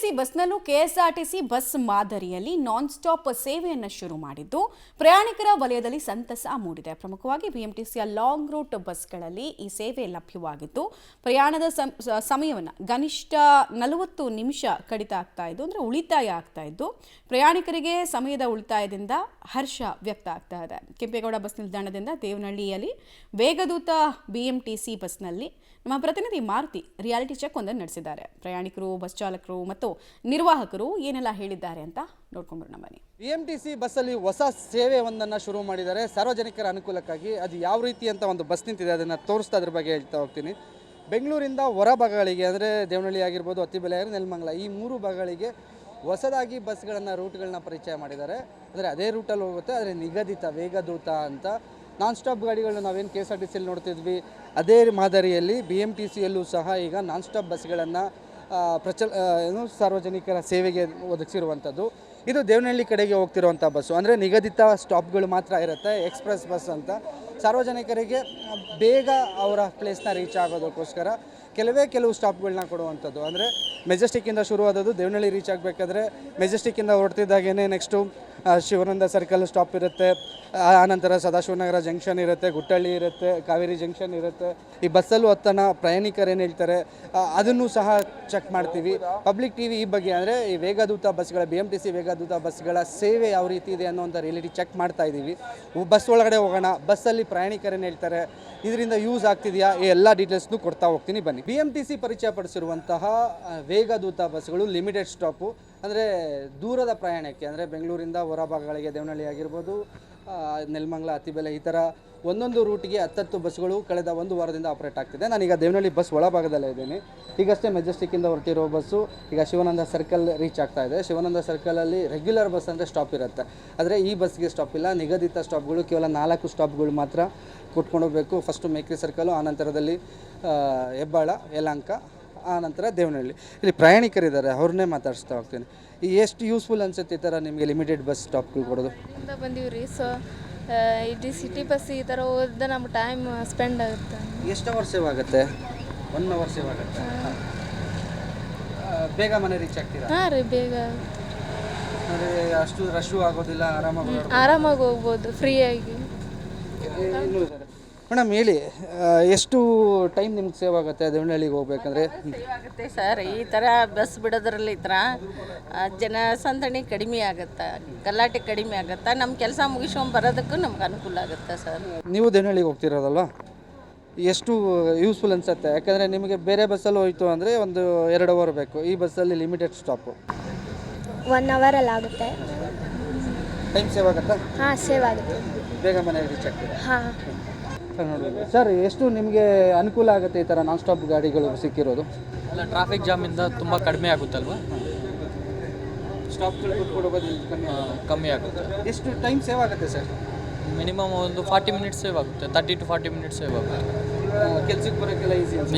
BMTC ಬಸ್ನಲ್ಲೂ KSRTC bus ಮಾದರಿಯಲ್ಲಿ non stop ಸೇವೆಯನ್ನು ಶುರು ಮಾಡಿದ್ದು ಪ್ರಯಾಣಿಕರ ವಲಯದಲ್ಲಿ ಸಂತಸ ಮೂಡಿದೆ. ಪ್ರಮುಖವಾಗಿ ಬಿಎಂಟಿಸಿಯ ಲಾಂಗ್ ರೂಟ್ ಬಸ್ಗಳಲ್ಲಿ ಈ ಸೇವೆ ಲಭ್ಯವಾಗಿದ್ದು ಪ್ರಯಾಣದ ಸಮಯವನ್ನು ಕನಿಷ್ಠ 40 ನಿಮಿಷ ಕಡಿತ ಆಗ್ತಾ ಇದ್ದು, ಅಂದರೆ ಉಳಿತಾಯ ಆಗ್ತಾ ಇದ್ದು ಪ್ರಯಾಣಿಕರಿಗೆ ಸಮಯದ ಉಳಿತಾಯದಿಂದ ಹರ್ಷ ವ್ಯಕ್ತ ಆಗ್ತಾ ಇದೆ. ಕೆಂಪೇಗೌಡ ಬಸ್ ನಿಲ್ದಾಣದಿಂದ ದೇವನಹಳ್ಳಿಯಲ್ಲಿ ವೇಗದೂತ ಬಿಎಂಟಿಸಿ ಬಸ್ನಲ್ಲಿ ನಮ್ಮ ಪ್ರತಿನಿಧಿ ಮಾರುತಿ ರಿಯಾಲಿಟಿ ಚೆಕ್ ಒಂದನ್ನು ನಡೆಸಿದ್ದಾರೆ. ಪ್ರಯಾಣಿಕರು, ಬಸ್ ಚಾಲಕರು ಮತ್ತು ನಿರ್ವಾಹಕರು ಏನೆಲ್ಲ ಹೇಳಿದ್ದಾರೆ ಅಂತ ನೋಡ್ಕೊಂಡ್ಬರೋಣ ಬನ್ನಿ. ಬಿಎಂಟಿಸಿ ಬಸ್ಸಲ್ಲಿ ಹೊಸ ಸೇವೆ ಒಂದನ್ನು ಶುರು ಮಾಡಿದ್ದಾರೆ ಸಾರ್ವಜನಿಕರ ಅನುಕೂಲಕ್ಕಾಗಿ. ಅದು ಯಾವ ರೀತಿ ಅಂತ ಒಂದು ಬಸ್ ನಿಂತಿದೆ, ಅದನ್ನು ತೋರಿಸ್ತಾ ಅದ್ರ ಬಗ್ಗೆ ಹೇಳ್ತಾ ಹೋಗ್ತೀನಿ. ಬೆಂಗಳೂರಿಂದ ಹೊರ ಭಾಗಗಳಿಗೆ ಅಂದರೆ ದೇವನಹಳ್ಳಿ ಆಗಿರ್ಬೋದು, ಅತ್ತಿಬೆಲೆ, ನೆಲಮಂಗಲ, ಈ 3 ಭಾಗಗಳಿಗೆ ಹೊಸದಾಗಿ ರೂಟ್ಗಳನ್ನ ಪರಿಚಯ ಮಾಡಿದ್ದಾರೆ. ಅಂದರೆ ಅದೇ ರೂಟಲ್ಲಿ ಹೋಗುತ್ತೆ, ಆದರೆ ನಿಗದಿತ ವೇಗದೂತ ಅಂತ ನಾನ್ ಸ್ಟಾಪ್ ಗಾಡಿಗಳನ್ನ ನಾವೇನು KSRTCಯಲ್ಲಿ ನೋಡ್ತಿದ್ವಿ ಅದೇ ಮಾದರಿಯಲ್ಲಿ BMTCಯಲ್ಲೂ ಸಹ ಈಗ ನಾನ್ ಸ್ಟಾಪ್ ಬಸ್ಗಳನ್ನು ಸಾರ್ವಜನಿಕರ ಸೇವೆಗೆ ಒದಗಿಸಿರುವಂಥದ್ದು. ಇದು ದೇವನಹಳ್ಳಿ ಕಡೆಗೆ ಹೋಗ್ತಿರುವಂಥ ಬಸ್ಸು, ಅಂದರೆ ನಿಗದಿತ ಸ್ಟಾಪ್ಗಳು ಮಾತ್ರ ಇರುತ್ತೆ. ಎಕ್ಸ್ಪ್ರೆಸ್ ಬಸ್ ಅಂತ ಸಾರ್ವಜನಿಕರಿಗೆ ಬೇಗ ಅವರ ಪ್ಲೇಸ್ನ ರೀಚ್ ಆಗೋದಕ್ಕೋಸ್ಕರ ಕೆಲವು ಸ್ಟಾಪ್ಗಳನ್ನ ಕೊಡುವಂಥದ್ದು. ಅಂದರೆ ಮೆಜೆಸ್ಟಿಕ್ಕಿಂದ ಶುರುವಾದದ್ದು ದೇವನಹಳ್ಳಿ ರೀಚ್ ಆಗಬೇಕಾದ್ರೆ ಮೆಜೆಸ್ಟಿಕ್ಕಿಂದ ಹೊರಡ್ತಿದ್ದಾಗೇ ನೆಕ್ಸ್ಟು ಶಿವಾನಂದ ಸರ್ಕಲ್ ಸ್ಟಾಪ್ ಇರುತ್ತೆ, ಆನಂತರ ಸದಾಶಿವನಗರ ಜಂಕ್ಷನ್ ಇರುತ್ತೆ, ಗುಟ್ಟಳ್ಳಿ ಇರುತ್ತೆ, ಕಾವೇರಿ ಜಂಕ್ಷನ್ ಇರುತ್ತೆ. ಈ ಬಸ್ಸಲ್ಲೂ ಹತ್ತನ ಪ್ರಯಾಣಿಕರು ಏನು ಹೇಳ್ತಾರೆ ಅದನ್ನು ಸಹ ಚೆಕ್ ಮಾಡ್ತೀವಿ. ಪಬ್ಲಿಕ್ TV ಈ ಬಗ್ಗೆ ಅಂದರೆ ಈ ವೇಗದೂತ ಬಸ್ಗಳ BMTC ವೇಗದೂತ ಬಸ್ಗಳ ಸೇವೆ ಯಾವ ರೀತಿ ಇದೆ ಅನ್ನೋಂಥ ರಿಯಾಲಿಟಿ ಚೆಕ್ ಮಾಡ್ತಾ ಇದ್ದೀವಿ. ಬಸ್ ಒಳಗಡೆ ಹೋಗೋಣ, ಬಸ್ಸಲ್ಲಿ ಪ್ರಯಾಣಿಕರೇನು ಹೇಳ್ತಾರೆ, ಇದರಿಂದ ಯೂಸ್ ಆಗ್ತಿದೆಯಾ, ಈ ಎಲ್ಲ ಡೀಟೇಲ್ಸ್ನು ಕೊಡ್ತಾ ಹೋಗ್ತೀನಿ ಬನ್ನಿ. BMTC ಪರಿಚಯ ಪಡಿಸಿರುವಂತಹ ವೇಗದೂತ ಬಸ್ಗಳು ಲಿಮಿಟೆಡ್ ಸ್ಟಾಪು, ಅಂದರೆ ದೂರದ ಪ್ರಯಾಣಕ್ಕೆ, ಅಂದರೆ ಬೆಂಗಳೂರಿಂದ ಹೊರಭಾಗಗಳಿಗೆ ದೇವನಹಳ್ಳಿ ಆಗಿರ್ಬೋದು, ನೆಲಮಂಗಲ, ಅತ್ತಿಬೆಲೆ, ಈ ಥರ ಒಂದೊಂದು ರೂಟಿಗೆ 10 ಬಸ್ಗಳು ಕಳೆದ 1 ವಾರದಿಂದ ಆಪ್ರೇಟ್ ಆಗ್ತಿದೆ. ನಾನೀಗ ದೇವನಹಳ್ಳಿ ಬಸ್ ಒಳಭಾಗದಲ್ಲೇ ಇದ್ದೀನಿ. ಈಗಷ್ಟೇ ಮೆಜೆಸ್ಟಿಕ್ಕಿಂದ ಹೊರಟಿರೋ ಬಸ್ಸು ಈಗ ಶಿವಾನಂದ ಸರ್ಕಲ್ ರೀಚ್ ಆಗ್ತಾ ಇದೆ. ಶಿವಾನಂದ ಸರ್ಕಲಲ್ಲಿ ರೆಗ್ಯುಲರ್ ಬಸ್ ಅಂದರೆ ಸ್ಟಾಪ್ ಇರುತ್ತೆ, ಆದರೆ ಈ ಬಸ್ಗೆ ಸ್ಟಾಪ್ ಇಲ್ಲ. ನಿಗದಿತ ಸ್ಟಾಪ್ಗಳು ಕೇವಲ 4 ಸ್ಟಾಪ್ಗಳು ಮಾತ್ರ ಕೊಟ್ಕೊಂಡು ಹೋಗಬೇಕು. ಫಸ್ಟು ಮೇಕ್ರಿ ಸರ್ಕಲು, ಆನಂತರದಲ್ಲಿ ಹೆಬ್ಬಾಳ, ಯಲಹಂಕ, ಆನಂತರ ದೇವನಹಳ್ಳಿ. ಇಲ್ಲಿ ಪ್ರಯಾಣಿಕರಿದ್ದಾರೆ, ಅವ್ರನ್ನೇ ಮಾತಾಡಿಸ್ತಾ ಹೋಗ್ತೀನಿ. ಎಷ್ಟು ಯೂಸ್ಫುಲ್ ಅನ್ಸುತ್ತೆ ಈ ಥರ ನಿಮಗೆ ಲಿಮಿಟೆಡ್ ಬಸ್ ಸ್ಟಾಪ್ಗಳು ಕೊಡೋದು? ಬಂದೀವಿ ರೀ. ಸೊ ಇದು ಸಿಟಿ ಬಸ್ ಈ ಥರ ಹೋದ್ರೆ ನಮ್ಮ ಟೈಮ್ ಸ್ಪೆಂಡ್ ಆಗುತ್ತೆ. ಎಷ್ಟು ಅವರ್ ಸೇವ್ ಆಗುತ್ತೆ? 1 ಅವರ್ ಸೇವ್ ಆಗುತ್ತೆ. ಬೇಗ ಮನೆ ರೀಚ್ ಆಗ್ತೀರಾ? ಹಾಂ ರೀ, ಬೇಗ. ಅಂದರೆ ಅಷ್ಟು ರಶ್ಶು ಆಗೋದಿಲ್ಲ, ಆರಾಮಾಗಿ ಹೋಗ್ಬೋದು ಫ್ರೀಯಾಗಿ. ಮೇಡಮ್ ಹೇಳಿ, ಎಷ್ಟು ಟೈಮ್ ನಿಮ್ಗೆ ಸೇವ್ ಆಗುತ್ತೆ ದೇವನಹಳ್ಳಿಗೆ ಹೋಗ್ಬೇಕಂದ್ರೆ? ಸೇವ್ ಆಗುತ್ತೆ ಸರ್. ಈ ಥರ ಬಸ್ ಬಿಡೋದ್ರಲ್ಲಿ ಈ ಥರ ಜನಸಂದಣಿ ಕಡಿಮೆ ಆಗುತ್ತೆ, ಗಲಾಟೆ ಕಡಿಮೆ ಆಗುತ್ತೆ. ನಮ್ಮ ಕೆಲಸ ಮುಗಿಸ್ಕೊಂಡು ಬರೋದಕ್ಕೂ ನಮ್ಗೆ ಅನುಕೂಲ ಆಗುತ್ತೆ ಸರ್. ನೀವು ದೇವನಹಳ್ಳಿಗೆ ಹೋಗ್ತಿರೋದಲ್ವ, ಎಷ್ಟು ಯೂಸ್ಫುಲ್ ಅನಿಸುತ್ತೆ? ಯಾಕಂದರೆ ನಿಮಗೆ ಬೇರೆ ಬಸ್ಸಲ್ಲಿ ಹೋಯ್ತು ಅಂದರೆ 1-2 ಅವರ್ ಬೇಕು, ಈ ಬಸ್ಸಲ್ಲಿ ಲಿಮಿಟೆಡ್ ಸ್ಟಾಪು 1 ಅವರಲ್ಲಿ ಆಗುತ್ತೆ. ಟೈಮ್ ಸೇವ್ ಆಗುತ್ತಾ? ಹಾಂ, ಸೇವ್ ಆಗುತ್ತೆ. ಬೇಗ ಮನೆಗೆ ರೀಚ್ ಆಗ್ತೀರಾ? ಹಾಂ. ನೋಡ್ಬೋದು ಸರ್, ಎಷ್ಟು ನಿಮಗೆ ಅನುಕೂಲ ಆಗುತ್ತೆ ಈ ಥರ ನಾನ್ ಸ್ಟಾಪ್ ಗಾಡಿಗಳು ಸಿಕ್ಕಿರೋದು? ಅಲ್ಲ, ಟ್ರಾಫಿಕ್ ಜಾಮಿಂದ ತುಂಬ ಕಡಿಮೆ ಆಗುತ್ತಲ್ವ, ಸ್ಟಾಪ್ಗಳು ಕೊಟ್ಕೊಡೋದು ಕಮ್ಮಿ ಆಗುತ್ತೆ. ಎಷ್ಟು ಟೈಮ್ ಸೇವ್ ಆಗುತ್ತೆ ಸರ್? ಮಿನಿಮಮ್ ಒಂದು 40 ಮಿನಿಟ್ಸ್ ಸೇವ್ ಆಗುತ್ತೆ, 30 to 40 ಮಿನಿಟ್ಸ್ ಸೇವ್ ಆಗುತ್ತೆ. ಕೆಲಸಕ್ಕೆ ಬರೋಕ್ಕೆಲ್ಲ ಈಸಿ ಆಗುತ್ತೆ.